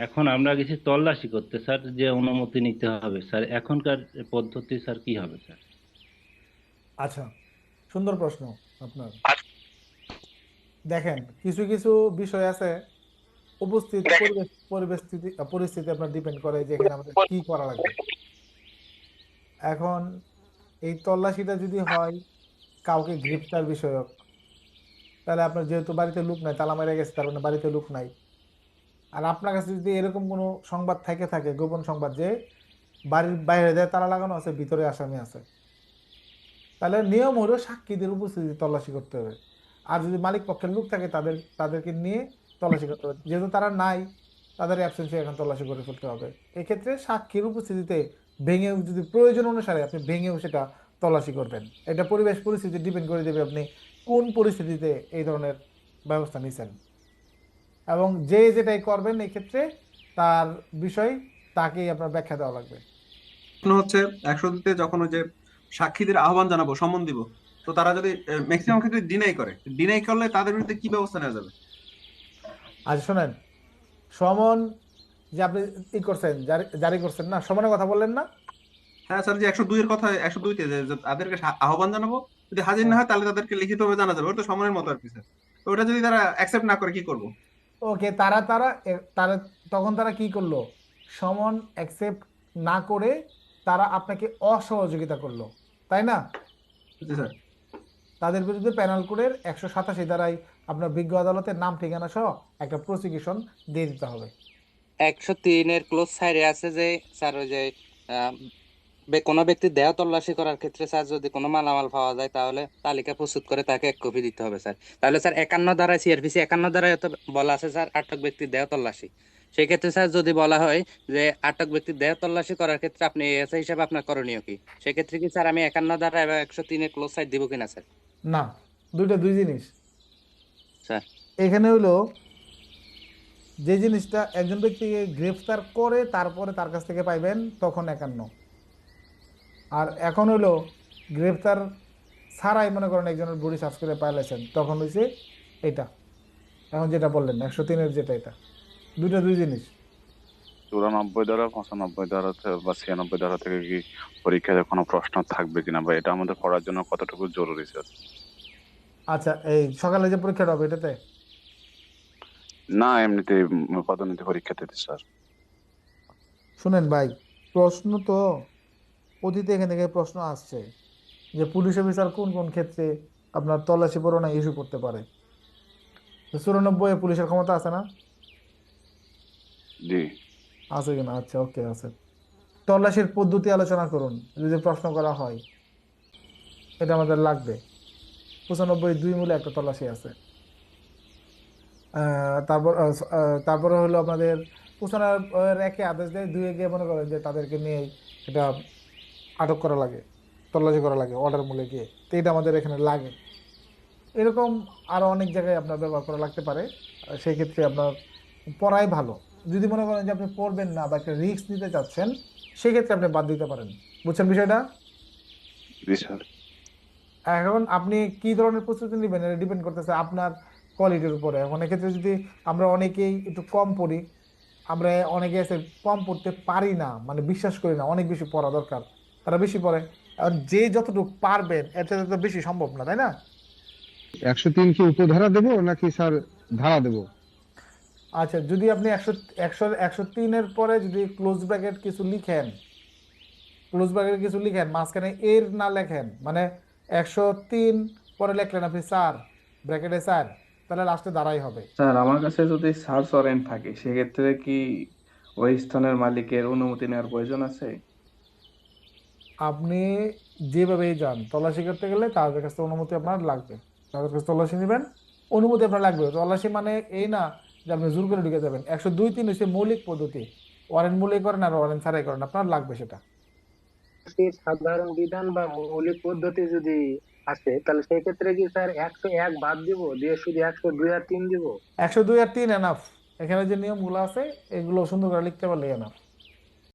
এখন আমরা গেছি তল্লাশি করতে স্যার, যে অনুমতি নিতে হবে স্যার, এখনকার পদ্ধতি স্যার কি হবে স্যার? আচ্ছা, সুন্দর প্রশ্ন আপনার। দেখেন, কিছু কিছু বিষয় আছে, উপস্থিত পরিস্থিতি আপনার ডিপেন্ড করে যে এখানে আমাদের কি করা লাগবে। এখন এই তল্লাশিটা যদি হয় কাউকে গ্রেফতার বিষয়ক, তাহলে আপনার যেহেতু বাড়িতে লোক নাই, তালা মেরে গেছে, তার মানে বাড়িতে লোক নাই। আর আপনার কাছে যদি এরকম কোনো সংবাদ থেকে থাকে, গোপন সংবাদ, যে বাড়ির বাইরে দেয় তালা লাগানো আছে, ভিতরে আসামি আছে, তাহলে নিয়ম হলো সাক্ষীদের উপস্থিতি তল্লাশি করতে হবে। আর যদি মালিক পক্ষের লোক থাকে তাদেরকে নিয়ে তল্লাশি করতে হবে। যেহেতু তারা নাই, তাদের অ্যাবসেন্সে এখন তল্লাশি করে ফেলতে হবে। এক্ষেত্রে সাক্ষীর উপস্থিতিতে ভেঙেও, যদি প্রয়োজন অনুসারে আপনি ভেঙেও সেটা তল্লাশি করবেন। এটা পরিবেশ পরিস্থিতি ডিপেন্ড করে দেবে আপনি কোন পরিস্থিতিতে এই ধরনের ব্যবস্থা নিছেন, এবং যে যেটাই করবেন এই ক্ষেত্রে তার বিষয় তাকেই আপনার ব্যাখ্যা দেওয়া লাগবে। প্রশ্ন হচ্ছে 102-তে যখন ওই যে সাক্ষীদের আহ্বান জানাবো, সম্মন দিব, তো তারা যদি ম্যাক্সিমাম ক্ষেত্রে ডিনাই করলে তাদের বিরুদ্ধে কি ব্যবস্থা নেওয়া যাবে? আচ্ছা শোনেন, সমন যে আপনি করছেন, জারি করছেন না, সমনের কথা বললেন না? হ্যাঁ স্যার, যে 102-এর কথা, 102-তে যে তাদেরকে আহ্বান জানাবো, যদি হাজির না হ্যাঁ, হয় তাহলে তাদেরকে লিখিতভাবে জানা যাবে, ওটা তো সমনের মতো আর কি স্যার। তো ওটা যদি তারা অ্যাকসেপ্ট না করে কি করব? ওকে, তারা তারা তারা তখন তারা কি করলো? সমন অ্যাকসেপ্ট না করে তারা আপনাকে অসহযোগিতা করলো, তাই না? জি স্যার। তাদের বিরুদ্ধে পেনাল কোডের 187 ধারায় আপনার বিজ্ঞ আদালতের নাম ঠিকানা সহ একটা প্রসিকিউশন দিয়ে দিতে হবে। 103-এর ক্লোজ সাইডে আছে যে স্যার ওই যে আহ, কোনো ব্যক্তির দেহ তল্লাশি করার ক্ষেত্রে স্যার যদি কোনো মালামাল পাওয়া যায় তাহলে তালিকা প্রস্তুত করে তাকে 1 কপি দিতে হবে স্যার। তাহলে স্যার 51 ধারায় সিআরপিসি 51 ধারায় তো বলা আছে স্যার আটক ব্যক্তির দেহ তল্লাশি। সেই ক্ষেত্রে স্যার যদি বলা হয় যে আটক ব্যক্তির দেহ তল্লাশি করার ক্ষেত্রে আপনি এসআই হিসাবে আপনার করণীয় কি, সেক্ষেত্রে কি স্যার আমি 51 ধারা এবং 103-এর ক্লোজ সাইড দিব কিনা স্যার? না, দুই জিনিস। স্যার এখানে হলো যে জিনিসটা একজন ব্যক্তিকে গ্রেফতার করে তারপরে তার কাছ থেকে পাইবেন তখন 51, আর এখন হলো গ্রেফতার ছাড়াই মনে করেন একজনের বডি সার্চ করে পাইলেছেন তখন হয়েছে এটা, এখন যেটা বললেন 103-এর যেটা, এটা দুই জিনিস। 94 ধারা 95 ধারা বা 96 ধারা থেকে কি পরীক্ষায় কোনো প্রশ্ন থাকবে কিনা বা এটা আমাদের পড়ার জন্য কতটুকু জরুরি স্যার? আচ্ছা, এই সকালে যে পরীক্ষাটা হবে এটাতে না, এমনিতে পদোন্নতি পরীক্ষা দিতে স্যার। শুনেন ভাই, প্রশ্ন তো অতীতে এখান থেকে প্রশ্ন আসছে যে পুলিশ অফিসার কোন কোন ক্ষেত্রে আপনার তল্লাশি পরোয়ানা ইস্যু করতে পারে। 94-এ পুলিশের ক্ষমতা আছে না? জি আছে কিনা? আচ্ছা, ওকে, আছে। তল্লাশির পদ্ধতি আলোচনা করুন যদি প্রশ্ন করা হয়, এটা আমাদের লাগবে। 95-2 মূলে একটা তল্লাশি আছে। তারপরে হলো আপনাদের 95-1-এ আদেশ দেয়, 2-এ গিয়ে মনে করেন যে তাদেরকে নিয়ে এটা আটক করা লাগে, তল্লাশি করা লাগে অর্ডার মূলে গিয়ে, তো এটা আমাদের এখানে লাগে। এরকম আরো অনেক জায়গায় আপনার ব্যবহার করা লাগতে পারে। সেই ক্ষেত্রে আপনার পড়াই ভালো। যদি মনে করেন যে আপনি পড়বেন না বা একটা রিস্ক নিতে চাচ্ছেন, সেক্ষেত্রে আপনি বাদ দিতে পারেন। বুঝছেন বিষয়টা? জি স্যার। এখন আপনি কি ধরনের প্রস্তুতি নেবেন এটা ডিপেন্ড করতেছে আপনার কোয়ালিটির উপরে। এখন এক্ষেত্রে যদি আমরা অনেকেই একটু কম পড়ি, আমরা অনেকে আছে কম পড়তে পারি না, মানে বিশ্বাস করি না অনেক বেশি পড়া দরকার, তারা বেশি পড়ে। আর যে যতটুকু পারবেন এর থেকে তো বেশি সম্ভব না, তাই না? 103 কি উপধারা দেবো নাকি স্যার ধারা দেবো? আচ্ছা, যদি আপনি 103-এর পরে যদি ক্লোজ ব্র্যাকেট কিছু লিখেন, মাঝখানে এর না লেখেন, মানে 103 পরে লিখলেন আপনি স্যার, ব্র্যাকেটে স্যার, তাহলে লাস্টে দাঁড়াই হবে। স্যার আমার কাছে যদি সার্চ ওয়ারেন্ট থাকে সেক্ষেত্রে কি ওই স্থানের মালিকের অনুমতি নেওয়ার প্রয়োজন আছে? আপনি যেভাবেই যান তল্লাশি করতে গেলে তাদের কাছে অনুমতি আপনার লাগবে, তাদের কাছে তল্লাশি নেবেন, অনুমতি আপনার লাগবে। তল্লাশি মানে এই না যে আপনি জোর করে ঢুকে যাবেন। 102-3 হচ্ছে মৌলিক পদ্ধতি, ওয়ারেন্ট মূলে করেন আর ওয়ারেন্ট ছাড়াই করেন, আপনার লাগবে সেটা। সেই সাধারণ বিধান বা মৌলিক পদ্ধতি যদি আসে তাহলে সেই ক্ষেত্রে কি স্যার 101 বাদ দিব, দিয়ে শুধু 102 আর 3 দিব? 102 আর 3 এনাফ। এখানে যে নিয়মগুলো আছে এগুলো সুন্দর করে লিখতে পারলে এনাফ।